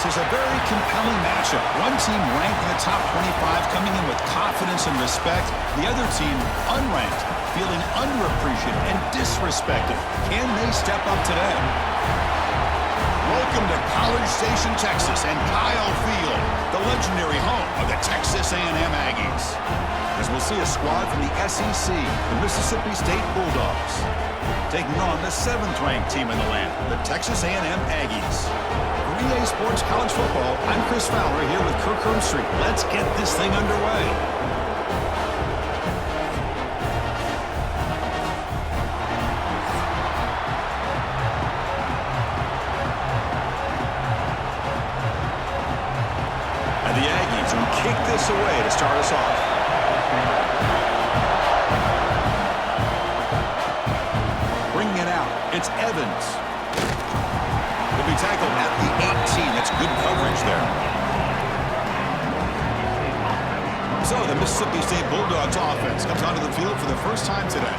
This is a very compelling matchup. One team ranked in the top 25 coming in with confidence and respect. The other team unranked, feeling underappreciated and disrespected. Can they step up today? Welcome to College Station, Texas, and Kyle Field, the legendary home of the Texas A&M Aggies. As we'll see a squad from the SEC, the Mississippi State Bulldogs, taking on the 7th-ranked team in the land, the Texas A&M Aggies. For EA Sports College Football, I'm Chris Fowler here with Kirk Herbstreit. Let's get this thing underway. The Aggies will kick this away to start us off. Bringing it out, it's Evans. He'll be tackled at the 18. That's good coverage there. So the Mississippi State Bulldogs offense comes onto the field for the first time today.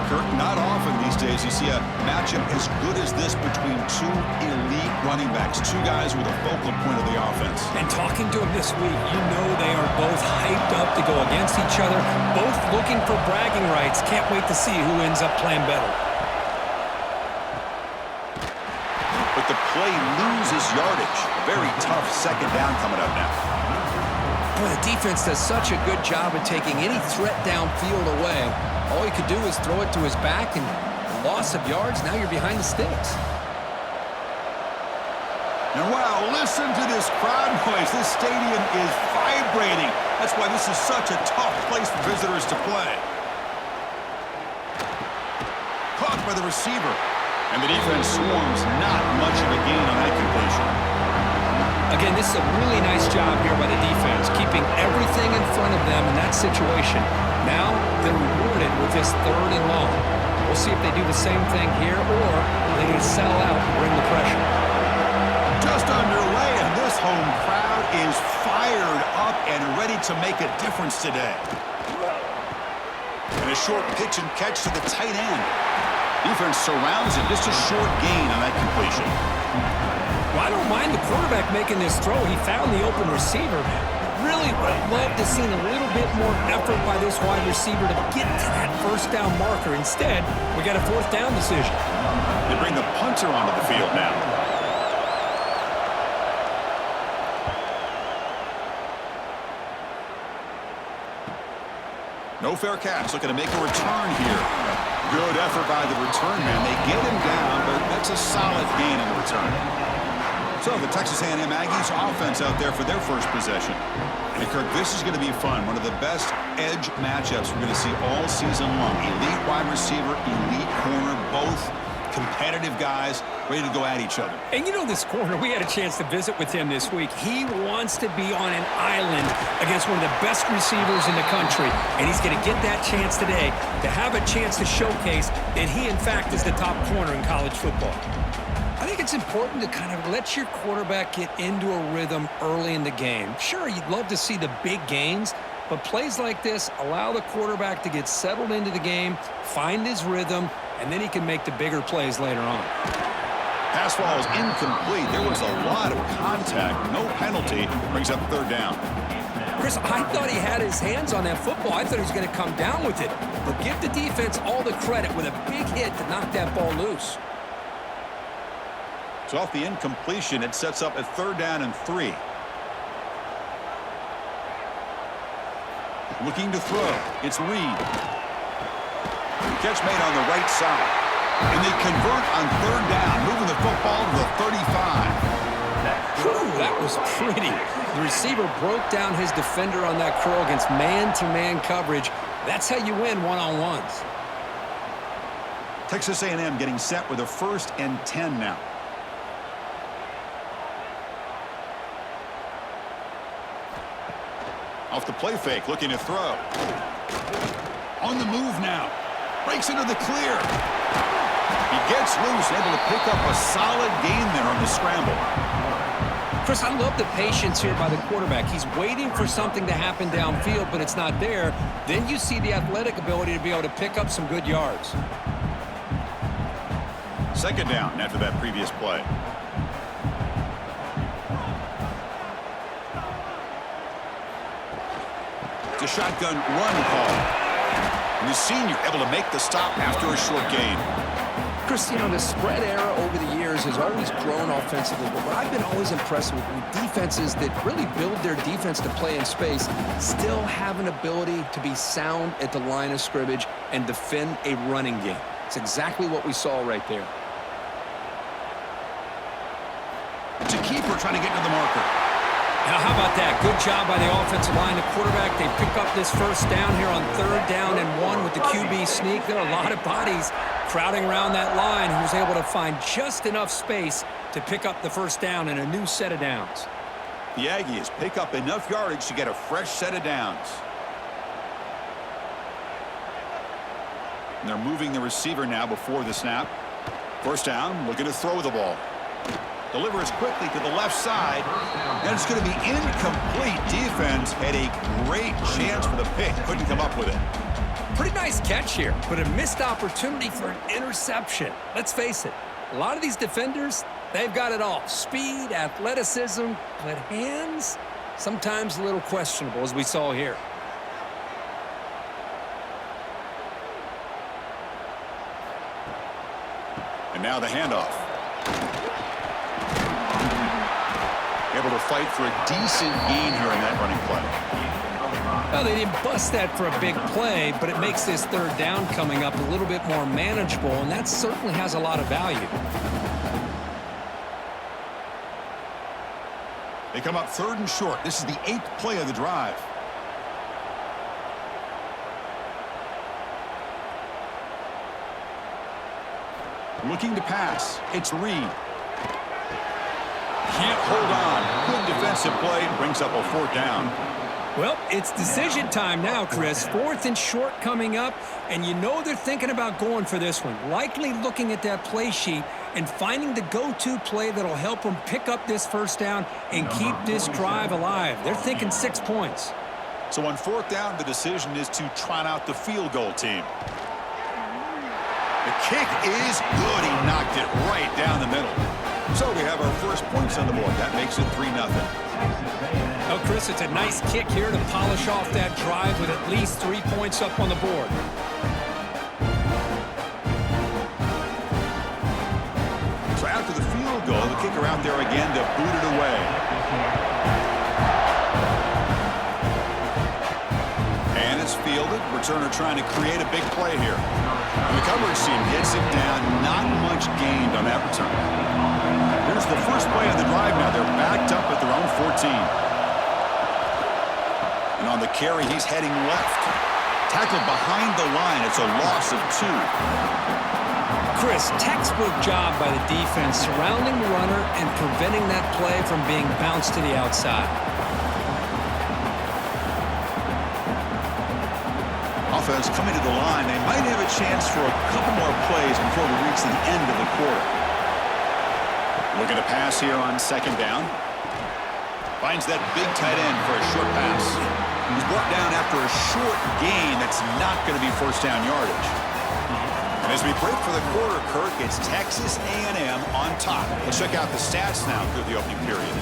Kirk, not often these days you see a matchup as good as this between two elite running backs, two guys with a focal point of the offense. And talking to them this week, you know they are both hyped up to go against each other, both looking for bragging rights. Can't wait to see who ends up playing better. But the play loses yardage. A very tough second down coming up now. Boy, the defense does such a good job of taking any threat downfield away. All he could do is throw it to his back, and loss of yards, now you're behind the sticks. And wow, listen to this crowd noise. This stadium is vibrating. That's why this is such a tough place for visitors to play. Caught by the receiver. And the defense swarms, not much of a gain on that completion. Again, this is a really nice job here by the defense, keeping everything in front of them in that situation. Now they're rewarded with this 3rd and long. We'll see if they do the same thing here, or they can sell out and bring the pressure. Just underway, and this home crowd is fired up and ready to make a difference today. And a short pitch and catch to the tight end. Defense surrounds him. Just a short gain on that completion. Well, I don't mind the quarterback making this throw. He found the open receiver. Really would have loved to see a little bit more effort by this wide receiver to get to that first down marker. Instead, we got a 4th down decision. They bring the punter onto the field now. No fair catch, looking to make a return here. Good effort by the return man. They get him down, but that's a solid gain in the return. So the Texas A&M Aggies offense out there for their first possession. And Kirk, this is going to be fun. One of the best edge matchups we're going to see all season long. Elite wide receiver, elite corner, both competitive guys ready to go at each other. And you know this corner, we had a chance to visit with him this week. He wants to be on an island against one of the best receivers in the country. And he's going to get that chance today to have a chance to showcase that he, in fact, is the top corner in college football. I think it's important to kind of let your quarterback get into a rhythm early in the game. Sure, you'd love to see the big gains, but plays like this allow the quarterback to get settled into the game, find his rhythm, and then he can make the bigger plays later on. Pass ball is incomplete. There was a lot of contact. No penalty. Brings up 3rd down. Chris, I thought he had his hands on that football. I thought he was going to come down with it. But give the defense all the credit with a big hit to knock that ball loose. So off the incompletion, it sets up a 3rd down and 3. Looking to throw. It's Reed. Catch made on the right side. And they convert on 3rd down, moving the football to the 35. Whew, that was pretty. The receiver broke down his defender on that curl against man-to-man coverage. That's how you win one-on-ones. Texas A&M getting set with a 1st and 10 now. Off the play fake, looking to throw. On the move now. Breaks into the clear. He gets loose, able to pick up a solid gain there on the scramble. Chris, I love the patience here by the quarterback. He's waiting for something to happen downfield, but it's not there. Then you see the athletic ability to be able to pick up some good yards. 2nd down after that previous play. shotgun run call. And the senior able to make the stop after a short gain. Chris, the spread era over the years has always grown offensively, but what I've been always impressed with defenses that really build their defense to play in space still have an ability to be sound at the line of scrimmage and defend a running game. It's exactly what we saw right there. It's a keeper trying to get to the marker. Now, how about that? Good job by the offensive line. The quarterback, they pick up this first down here on 3rd down and 1 with the QB sneak. There are a lot of bodies crowding around that line. He was able to find just enough space to pick up the first down and a new set of downs. The Aggies pick up enough yardage to get a fresh set of downs. And they're moving the receiver now before the snap. First down, looking to throw the ball. Delivers quickly to the left side, and it's going to be incomplete. Defense had a great chance for the pick. Couldn't come up with it. Pretty nice catch here, but a missed opportunity for an interception. Let's face it, a lot of these defenders, they've got it all. Speed, athleticism, but hands, sometimes a little questionable, as we saw here. And now the handoff. Able to fight for a decent gain here in that running play. Well, they didn't bust that for a big play, but it makes this 3rd down coming up a little bit more manageable, and that certainly has a lot of value. They come up 3rd and short. This is the 8th play of the drive. Looking to pass. It's Reed. Can't hold on. Good defensive play. Brings up a 4th down. Well, it's decision time now, Chris. 4th and short coming up, and you know they're thinking about going for this one. Likely looking at that play sheet and finding the go-to play that'll help them pick up this first down and keep this drive alive. They're thinking 6 points. So on 4th down, the decision is to trot out the field goal team. The kick is good. He knocked it right down the middle. So we have our first points on the board. That makes it 3-0. Oh, Chris, it's a nice kick here to polish off that drive with at least 3 points up on the board. So after the field goal, the kicker out there again to boot it away. And it's fielded. Returner trying to create a big play here. And the coverage team gets it down. Not much gained on that return. Here's the first play of the drive now. They're backed up at their own 14. And on the carry, he's heading left. Tackled behind the line. It's a loss of 2. Chris, textbook job by the defense surrounding the runner and preventing that play from being bounced to the outside. Offense coming to the line. They might have a chance for a couple more plays before we reach the end of the quarter. Looking to pass here on 2nd down. Finds that big tight end for a short pass. He's brought down after a short gain. That's not going to be first down yardage. And as we break for the quarter, Kirk, it's Texas A&M on top. Let's check out the stats now through the opening period.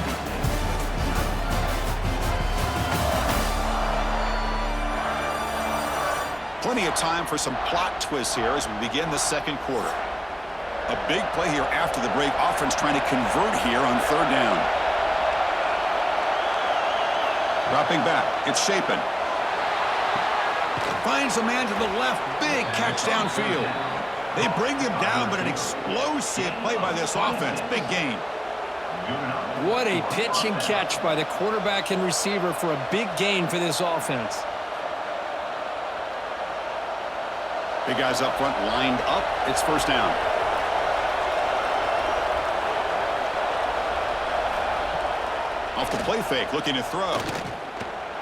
Plenty of time for some plot twists here as we begin the 2nd quarter. A big play here after the break. Offense trying to convert here on 3rd down. Dropping back. It's Shapen. Finds a man to the left. Big catch downfield. They bring him down, but an explosive play by this offense. Big gain. What a pitch and catch by the quarterback and receiver for a big gain for this offense. Big guys up front lined up. It's first down. Off the play fake, looking to throw.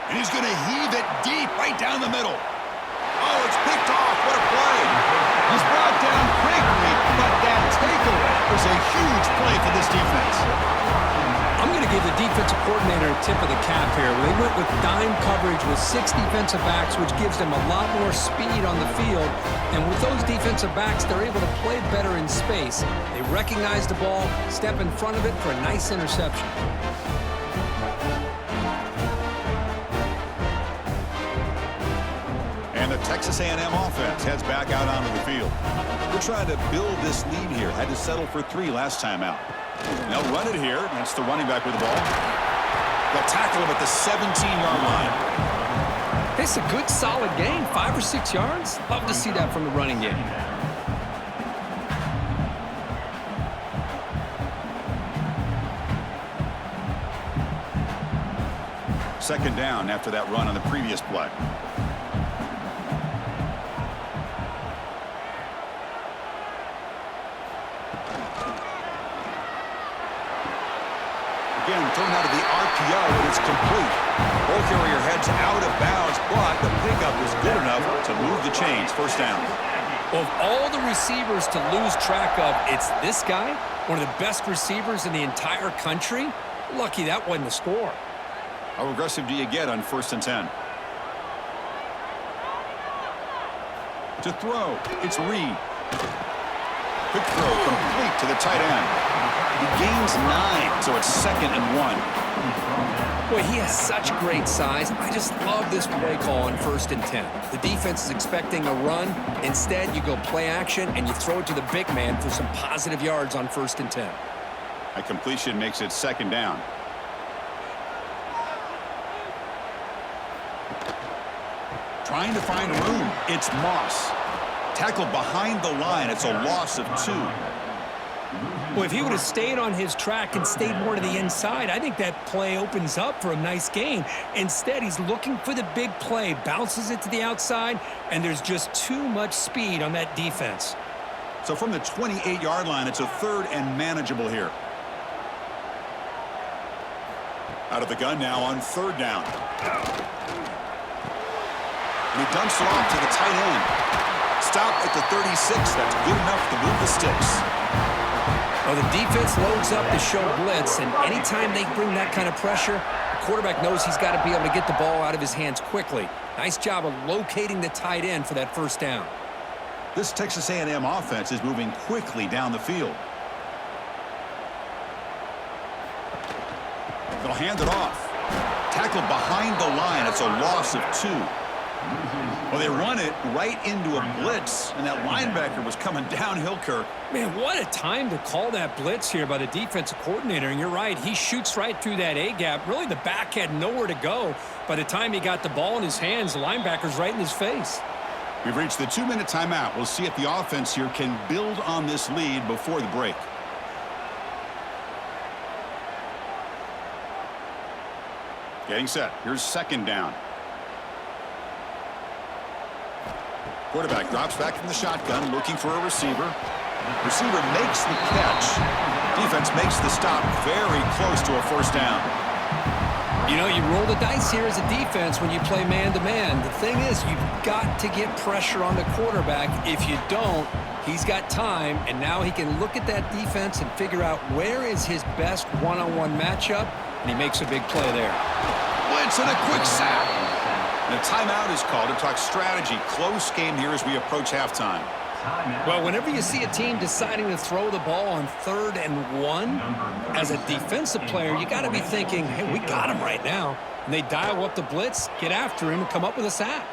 And he's going to heave it deep right down the middle. Oh, it's picked off. What a play. He's brought down quickly, but that takeaway was a huge play for this defense. I'm going to give the defensive coordinator a tip of the cap here. They went with dime coverage with 6 defensive backs, which gives them a lot more speed on the field. And with those defensive backs, they're able to play better in space. They recognize the ball, step in front of it for a nice interception. Texas A&M offense heads back out onto the field. We're trying to build this lead here. Had to settle for 3 last time out. They'll run it here. That's the running back with the ball. They'll tackle him at the 17-yard line. It's a good, solid gain. 5 or 6 yards. Love to see that from the running game. Second down after that run on the previous play. Again, thrown out of the RPO, and it's complete. Ball carrier heads out of bounds, but the pickup is good enough to move the chains. First down. Of all the receivers to lose track of, it's this guy, one of the best receivers in the entire country. Lucky that wasn't the score. How aggressive do you get on 1st and 10? To throw, it's Reed. Quick throw, complete to the tight end. He gains 9, so it's 2nd and 1. Boy, he has such great size. I just love this play call on 1st and 10. The defense is expecting a run. Instead, you go play action, and you throw it to the big man for some positive yards on 1st and 10. A completion makes it 2nd down. Trying to find room. It's Moss. Tackled behind the line. It's a loss of 2. Well, if he would have stayed on his track and stayed more to the inside, I think that play opens up for a nice gain. Instead, he's looking for the big play, bounces it to the outside, and there's just too much speed on that defense. So from the 28-yard line, it's a 3rd and manageable here. Out of the gun now on 3rd down. And he dumps it off to the tight end. Stop at the 36. That's good enough to move the sticks. Well, the defense loads up to show blitz, and anytime they bring that kind of pressure, the quarterback knows he's got to be able to get the ball out of his hands quickly. Nice job of locating the tight end for that 1st down. This Texas A&M offense is moving quickly down the field. They'll hand it off. Tackled behind the line. It's a loss of 2. Well, they run it right into a blitz, and that linebacker was coming downhill, Kirk. Man, what a time to call that blitz here by the defensive coordinator. And you're right, he shoots right through that A-gap. Really, the back had nowhere to go. By the time he got the ball in his hands, the linebacker's right in his face. We've reached the 2-minute timeout. We'll see if the offense here can build on this lead before the break. Getting set. Here's 2nd down. Quarterback drops back from the shotgun, looking for a receiver. Receiver makes the catch. Defense makes the stop very close to a 1st down. You know, you roll the dice here as a defense when you play man-to-man. The thing is, you've got to get pressure on the quarterback. If you don't, he's got time, and now he can look at that defense and figure out where is his best one-on-one matchup, and he makes a big play there. Blitz and a quick sack. And a timeout is called to talk strategy. Close game here as we approach halftime. Well, whenever you see a team deciding to throw the ball on 3rd and 1, as a defensive player, you got to be thinking, hey, we got him right now. And they dial up the blitz, get after him, and come up with a sack.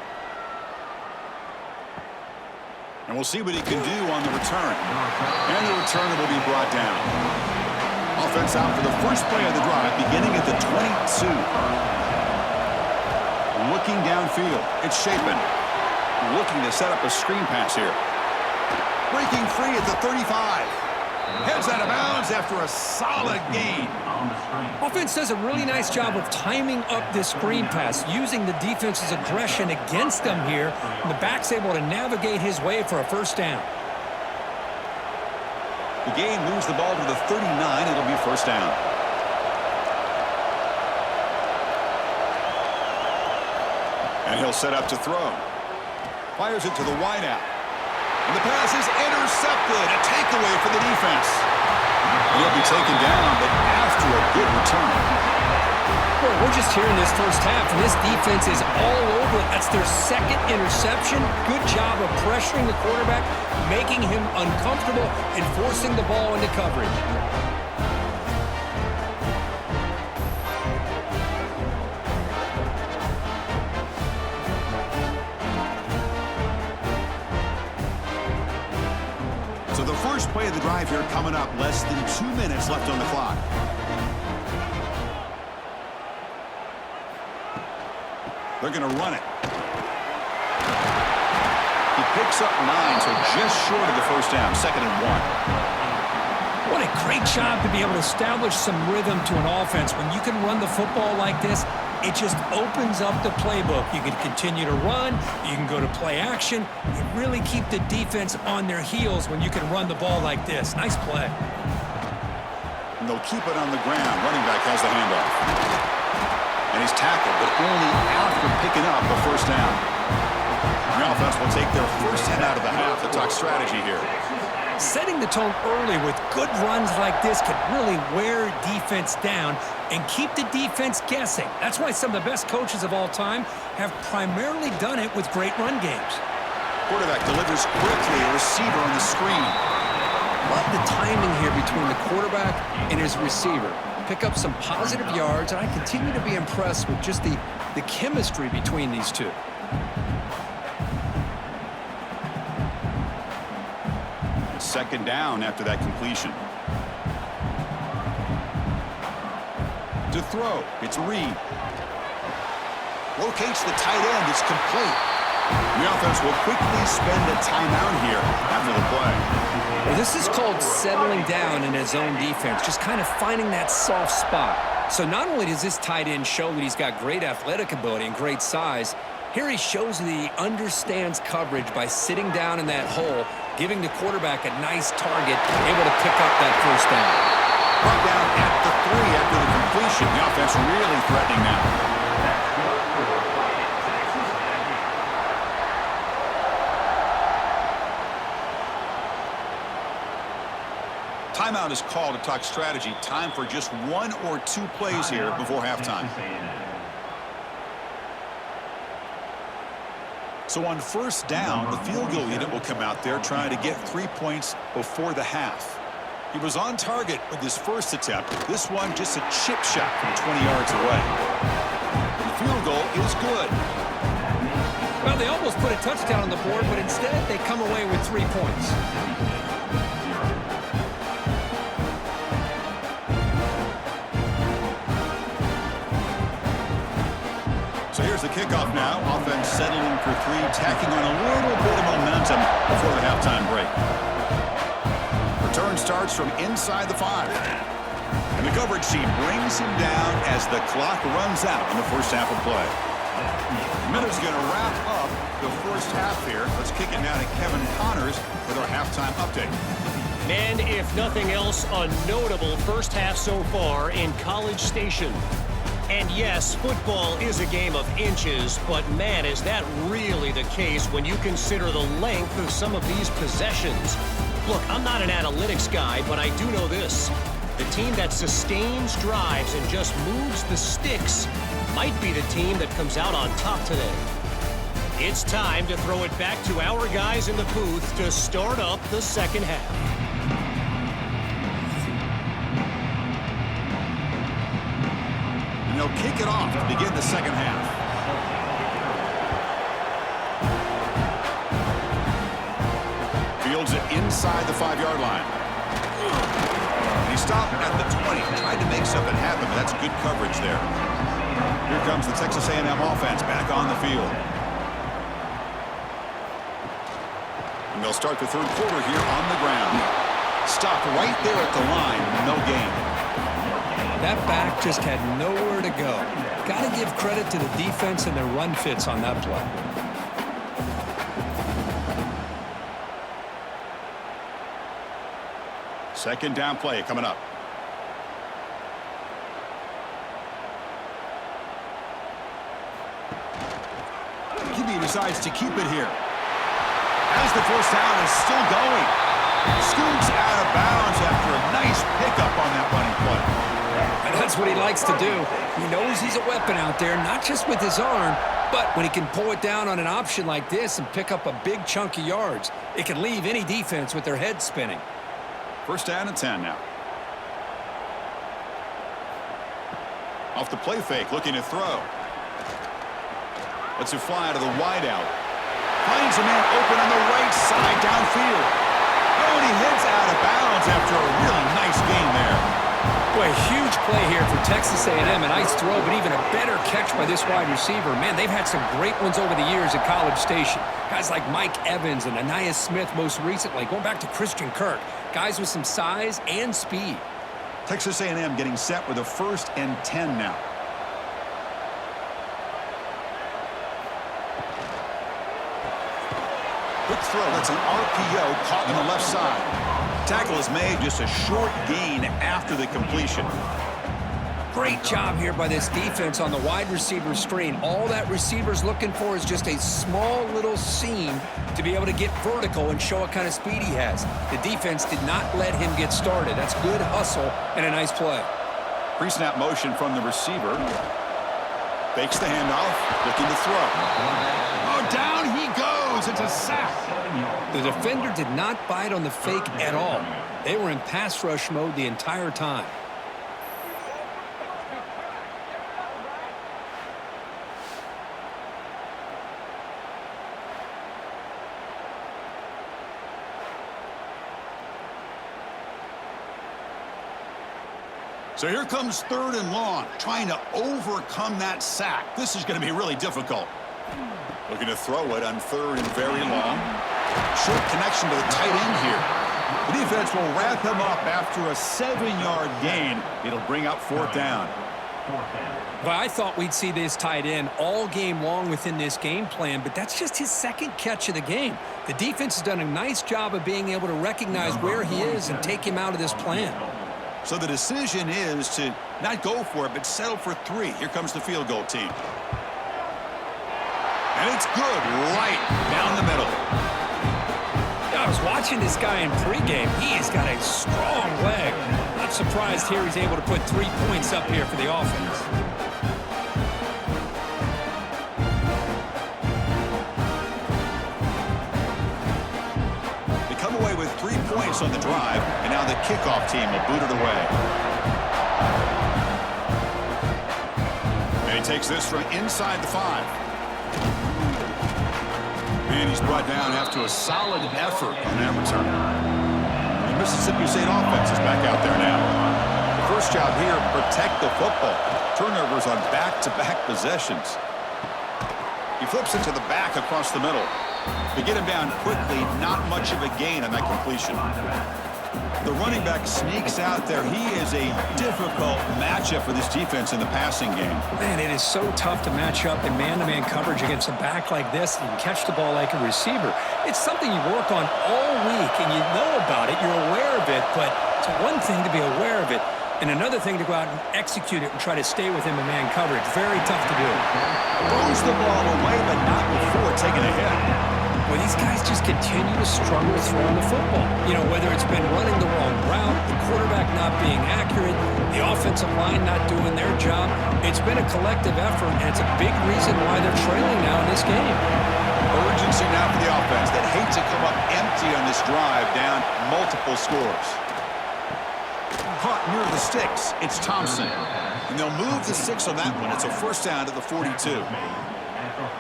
And we'll see what he can do on the return. And the returner will be brought down. Offense out for the first play of the drive, beginning at the 22. Looking downfield. It's Shapen. Looking to set up a screen pass here. Breaking free at the 35. Heads out of bounds after a solid gain. Offense does a really nice job of timing up this screen pass, using the defense's aggression against them here, and the back's able to navigate his way for a 1st down. The gain moves the ball to the 39. It'll be 1st down. And he'll set up to throw. Fires it to the wideout. And the pass is intercepted. A takeaway for the defense. He'll be taken down, but after a good return. Well, we're just here in this 1st half, and this defense is all over it. That's their 2nd interception. Good job of pressuring the quarterback, making him uncomfortable, and forcing the ball into coverage. first play of the drive here coming up. Less than 2 minutes left on the clock. They're going to run it. He picks up 9, so just short of the first down. 2nd and 1. What a great job to be able to establish some rhythm to an offense. When you can run the football like this, it just opens up the playbook. You can continue to run. You can go to play action. You really keep the defense on their heels when you can run the ball like this. Nice play. And they'll keep it on the ground. Running back has the handoff. And he's tackled, but only after picking up a first down. The offense will take their first hit out of the half. The talk strategy here. Setting the tone early with good runs like this can really wear defense down and keep the defense guessing. That's why some of the best coaches of all time have primarily done it with great run games. Quarterback delivers quickly, a receiver on the screen. Love the timing here between the quarterback and his receiver. Pick up some positive yards, and I continue to be impressed with just the chemistry between these two. Second down after that completion. To throw, it's Reed. Locates the tight end, it's complete. The offense will quickly spend a timeout here after the play. Well, this is called settling down in his own defense, just kind of finding that soft spot. So not only does this tight end show that he's got great athletic ability and great size, here he shows that he understands coverage by sitting down in that hole, giving the quarterback a nice target, able to pick up that first down. Brought down at the 3 after the completion. The offense really threatening now. Timeout is called to talk strategy. Time for just 1 or 2 plays here before halftime. So on first down, the field goal unit will come out there trying to get 3 points before the half. He was on target with his first attempt. This one just a chip shot from 20 yards away. The field goal is good. Well, they almost put a touchdown on the board, but instead they come away with 3 points. So here's the kickoff now. Offense settling for 3, tacking on a little bit of momentum before the halftime break. Return starts from inside the 5. And the coverage team brings him down as the clock runs out in the first half of play. Minute's going to wrap up the first half here. Let's kick it now to Kevin Connors with our halftime update. And if nothing else, a notable first half so far in College Station. And yes, football is a game of inches, but man, is that really the case when you consider the length of some of these possessions. Look, I'm not an analytics guy, but I do know this. The team that sustains drives and just moves the sticks might be the team that comes out on top today. It's time to throw it back to our guys in the booth to start up the second half. And they'll kick it off to begin the second half. Fields it inside the 5-yard line. And he stopped at the 20. Tried to make something happen, but that's good coverage there. Here comes the Texas A&M offense back on the field. And they'll start the third quarter here on the ground. Stopped right there at the line. No gain. That back just had nowhere to go. Got to give credit to the defense and their run fits on that play. Second down play coming up. QB decides to keep it here. As the first down is still going. Scoots out of bounds after a nice pickup on that running play. And that's what he likes to do. He knows he's a weapon out there, not just with his arm, but when he can pull it down on an option like this and pick up a big chunk of yards, it can leave any defense with their head spinning. First down and 10 now. Off the play fake, looking to throw. Lets it fly out of the wideout. Finds a man open on the right side downfield. Oh, and he hits out of bounds after a really nice gain there. Boy, huge play here for Texas A&M. A nice throw, but even a better catch by this wide receiver. Man, they've had some great ones over the years at College Station. Guys like Mike Evans and Anais Smith most recently, going back to Christian Kirk. Guys with some size and speed. Texas A&M getting set with a 1st and 10 now. Quick throw. That's an RPO caught on the left side. Tackle is made, just a short gain after the completion. Great job here by this defense on the wide receiver screen. All that receiver's looking for is just a small little seam to be able to get vertical and show what kind of speed he has. The defense did not let him get started. That's good hustle and a nice play. Pre-snap motion from the receiver. Fakes the handoff, looking to throw. Oh, down he goes. It's a sack. The defender did not bite on the fake at all. They were in pass rush mode the entire time. So here comes 3rd and long, trying to overcome that sack. This is going to be really difficult. Looking to throw it on 3rd and very long. Short connection to the tight end here. The defense will wrap him up after a 7-yard gain. It'll bring up 4th down. Well, I thought we'd see this tight end all game long within this game plan, but that's just his 2nd catch of the game. The defense has done a nice job of being able to recognize where he is and take him out of this plan. So the decision is to not go for it, but settle for 3. Here comes the field goal team. And it's good right down the middle. I was watching this guy in pregame. He has got a strong leg. Not surprised here he's able to put 3 points up here for the offense. They come away with 3 points on the drive, and now the kickoff team will boot it away. And he takes this from inside the 5. And he's brought down after a solid effort on that return. The Mississippi State offense is back out there now. The first job here, protect the football. Turnovers on back-to-back possessions. He flips it to the back across the middle. They get him down quickly, not much of a gain on that completion. The running back sneaks out there. He is a difficult matchup for this defense in the passing game. Man, it is so tough to match up in man-to-man coverage against a back like this and catch the ball like a receiver. It's something you work on all week, and you know about it. You're aware of it, but it's one thing to be aware of it, and another thing to go out and execute it and try to stay within the man coverage. Very tough to do. Throws the ball away, but not before taking a hit. Well, these guys just continue to struggle throwing the football. You know, whether it's been running the wrong route, the quarterback not being accurate, the offensive line not doing their job. It's been a collective effort, and it's a big reason why they're trailing now in this game. Urgency now for the offense that hates to come up empty on this drive, down multiple scores. Caught near the sticks. It's Thompson. And they'll move the 6 on that one. It's a 1st down to the 42.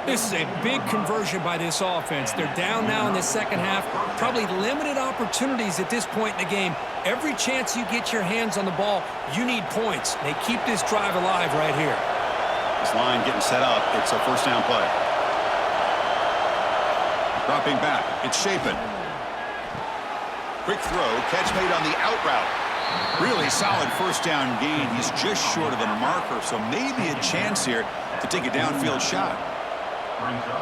This is a big conversion by this offense. They're down now in the 2nd half. Probably limited opportunities at this point in the game. Every chance you get your hands on the ball, you need points. They keep this drive alive right here. This line getting set up. It's a 1st down play. Dropping back. It's Shapen. Quick throw. Catch made on the out route. Really solid 1st down gain. He's just short of a marker, so maybe a chance here to take a downfield shot.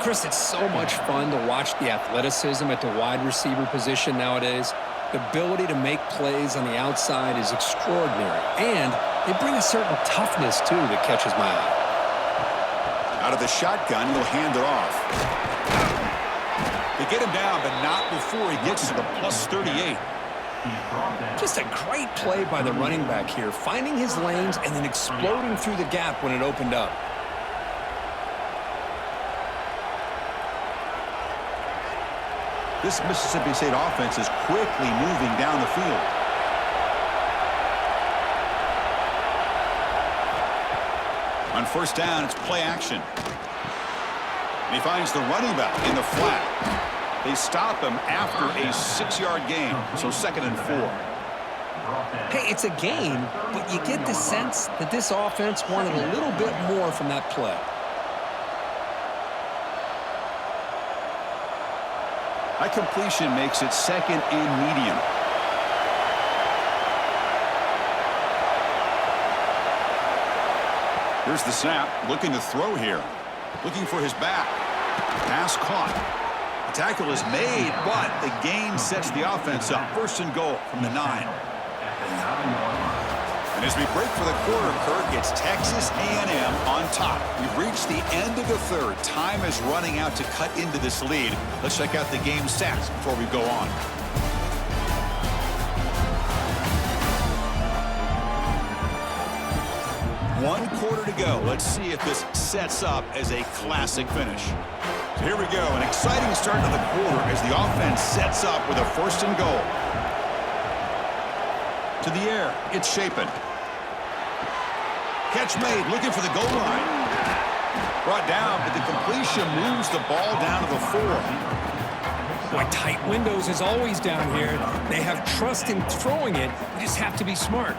Chris, it's so much fun to watch the athleticism at the wide receiver position nowadays. The ability to make plays on the outside is extraordinary, and they bring a certain toughness, too, that catches my eye. Out of the shotgun, he'll hand it off. They get him down, but not before he gets to the plus 38. Just a great play by the running back here, finding his lanes and then exploding through the gap when it opened up. This Mississippi State offense is quickly moving down the field. On 1st down, it's play action. And he finds the running back in the flat. They stop him after a 6-yard gain, so 2nd and 4. Hey, it's a game, but you get the sense that this offense wanted a little bit more from that play. That completion makes it 2nd and medium. Here's the snap, looking to throw here. Looking for his back. Pass caught. The tackle is made, but the gain sets the offense up. 1st and goal from the 9. And as we break for the quarter, Kirk, it's Texas A&M on top. We've reached the end of the 3rd. Time is running out to cut into this lead. Let's check out the game stats before we go on. One quarter to go. Let's see if this sets up as a classic finish. So here we go. An exciting start to the quarter as the offense sets up with a 1st and goal. To the air. It's Shapen. Catch made. Looking for the goal line. Brought down, but the completion moves the ball down to the 4. Boy, tight windows is always down here. They have trust in throwing it. You just have to be smart.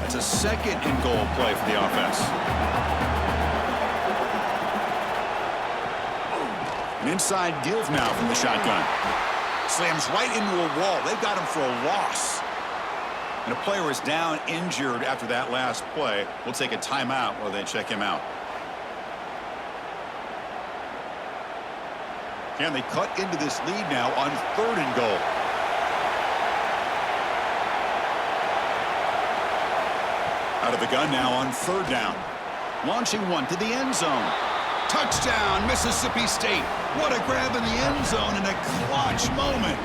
That's a 2nd and goal play for the offense. An inside give now from the shotgun. Slams right into a wall. They've got him for a loss. And a player is down injured after that last play. We'll take a timeout while they check him out. Can they cut into this lead now on 3rd and goal? Out of the gun now on 3rd down. Launching one to the end zone. Touchdown, Mississippi State. What a grab in the end zone in a clutch moment.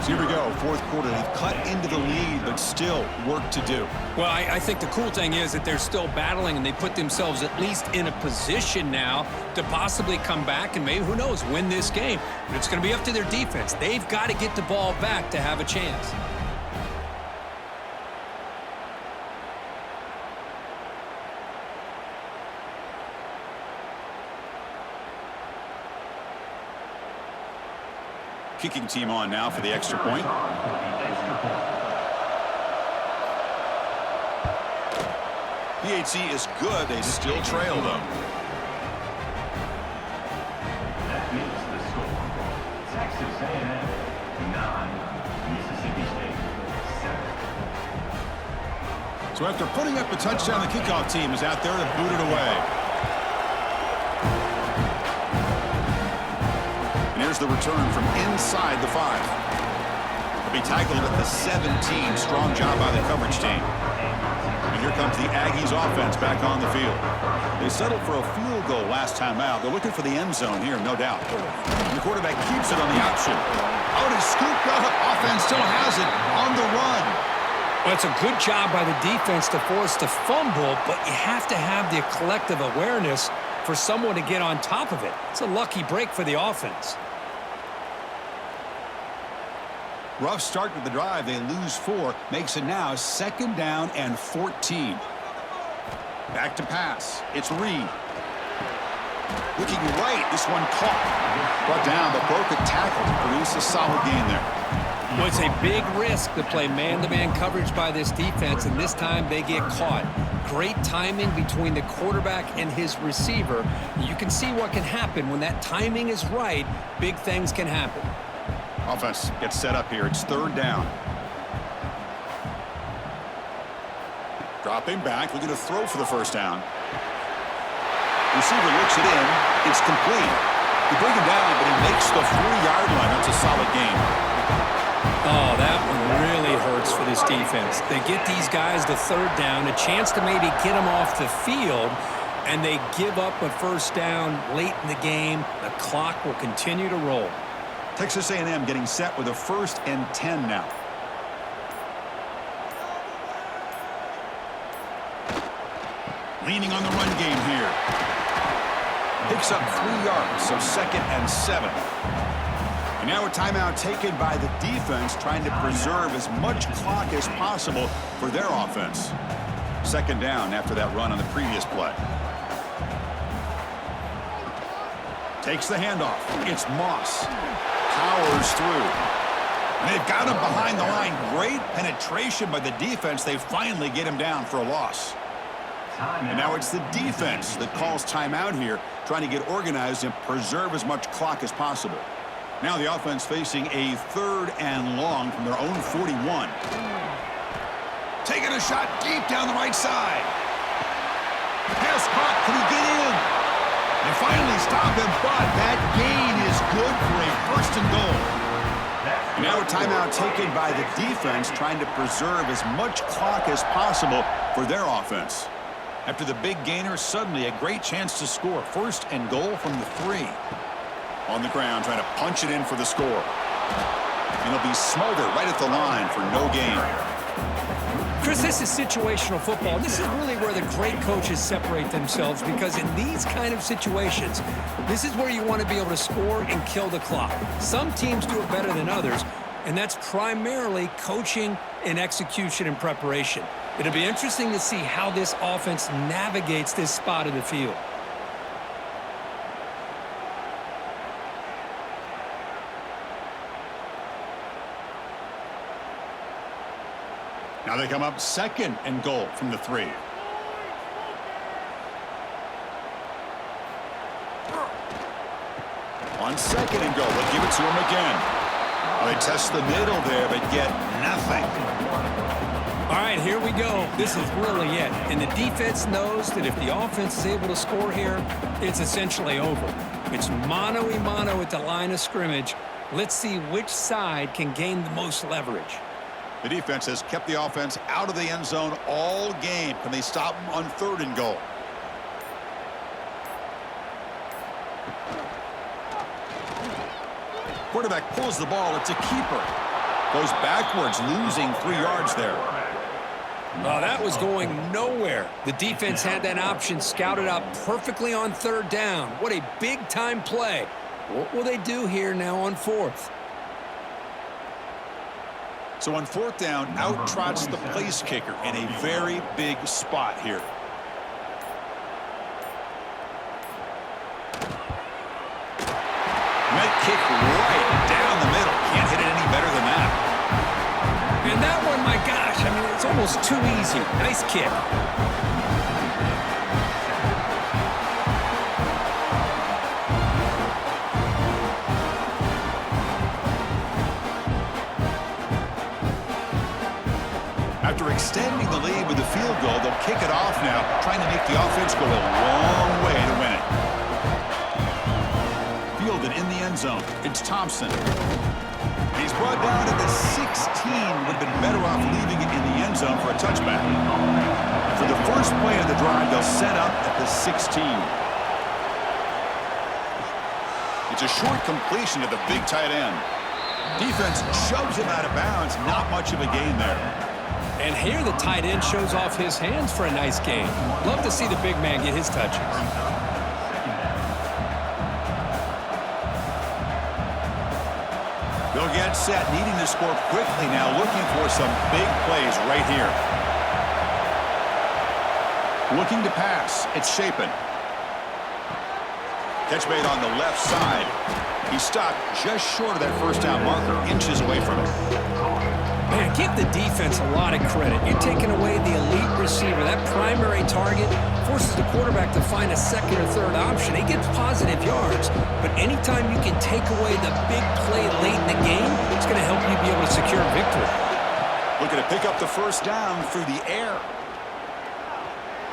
So here we go, 4th quarter. They've cut into the lead, but still work to do. Well, I think the cool thing is that they're still battling, and they put themselves at least in a position now to possibly come back and maybe, who knows, win this game. But it's going to be up to their defense. They've got to get the ball back to have a chance. Kicking team on now for the extra point. PHC is good. They still trail, though. That makes the score. Texas A&M 9, Mississippi State 7. So after putting up a touchdown, the kickoff team is out there to boot it away. Here's the return from inside the 5. He'll be tackled at the 17. Strong job by the coverage team. And here comes the Aggies offense back on the field. They settled for a field goal last time out. They're looking for the end zone here, no doubt. And the quarterback keeps it on the option. Out is scooped up. Offense still has it on the run. Well, it's a good job by the defense to force the fumble, but you have to have the collective awareness for someone to get on top of it. It's a lucky break for the offense. Rough start to the drive. They lose 4. Makes it now 2nd down and 14. Back to pass. It's Reed. Looking right. This one caught. Brought down, but broke a tackle to produce a solid gain there. Well, it's a big risk to play man-to-man coverage by this defense, and this time they get caught. Great timing between the quarterback and his receiver. You can see what can happen when that timing is right. Big things can happen. Offense gets set up here. It's 3rd down. Dropping back, looking to throw for the 1st down. Receiver looks it in. It's complete. They bring him down, but he makes the 3-yard line. That's a solid gain. Oh, that one really hurts for this defense. They get these guys to 3rd down, a chance to maybe get them off the field, and they give up a 1st down late in the game. The clock will continue to roll. Texas A&M getting set with a 1st and 10 now. Leaning on the run game here. Picks up 3 yards, so 2nd and 7. And now a timeout taken by the defense, trying to preserve as much clock as possible for their offense. 2nd down after that run on the previous play. Takes the handoff. It's Moss. Powers through. And they've got him behind the line. Great penetration by the defense. They finally get him down for a loss. And now it's the defense that calls timeout here, trying to get organized and preserve as much clock as possible. Now the offense facing a 3rd and long from their own 41. Taking a shot deep down the right side. Pass caught. Can he get in? They finally stop him, but that gain is good for a 1st and goal. And now a timeout taken by the defense, trying to preserve as much clock as possible for their offense. After the big gainer, suddenly a great chance to score. 1st and goal from the 3. On the ground, trying to punch it in for the score. And he'll be smothered right at the line for no gain. Chris, this is situational football. This is really where the great coaches separate themselves, because in these kind of situations, this is where you want to be able to score and kill the clock. Some teams do it better than others, and that's primarily coaching and execution and preparation. It'll be interesting to see how this offense navigates this spot of the field. Now they come up 2nd and goal from the 3. On 2nd and goal, they'll give it to him again. Well, they test the middle there, but get nothing. All right, here we go. This is really it. And the defense knows that if the offense is able to score here, it's essentially over. It's mano-a-mano at the line of scrimmage. Let's see which side can gain the most leverage. The defense has kept the offense out of the end zone all game. Can they stop them on 3rd and goal? Quarterback pulls the ball. It's a keeper. Goes backwards, losing 3 yards there. Oh, that was going nowhere. The defense had that option scouted out perfectly on 3rd down. What a big-time play. What will they do here now on 4th? So on 4th down, out trots the place kicker in a very big spot here. And that kick right down the middle. Can't hit it any better than that. And that one, my gosh, I mean, it's almost too easy. Nice kick. After extending the lead with a field goal, they'll kick it off now, trying to make the offense go a long way to win it. Fielded in the end zone. It's Thompson. He's brought down at the 16. Would have been better off leaving it in the end zone for a touchback. For the first play of the drive, they'll set up at the 16. It's a short completion to the big tight end. Defense shoves him out of bounds. Not much of a gain there. And here the tight end shows off his hands for a nice game. Love to see the big man get his touches. They'll get set, needing to score quickly now, looking for some big plays right here. Looking to pass. It's Shapen. Catch made on the left side. He stopped just short of that 1st down marker, inches away from it. Man, give the defense a lot of credit. You're taking away the elite receiver. That primary target forces the quarterback to find a 2nd or 3rd option. He gets positive yards, but anytime you can take away the big play late in the game, it's going to help you be able to secure victory. Looking to pick up the 1st down through the air.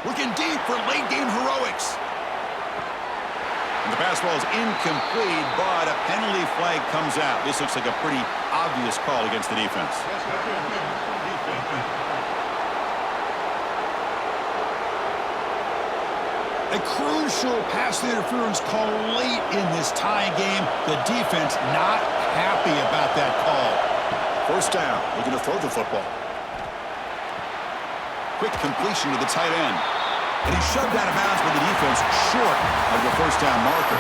Looking deep for late game heroics. And the pass ball is incomplete, but a penalty flag comes out. This looks like a pretty obvious call against the defense. A crucial pass interference call late in this tie game. The defense not happy about that call. 1st down, looking to throw the football. Quick completion to the tight end. And he's shoved out of bounds by the defense short of the 1st down marker.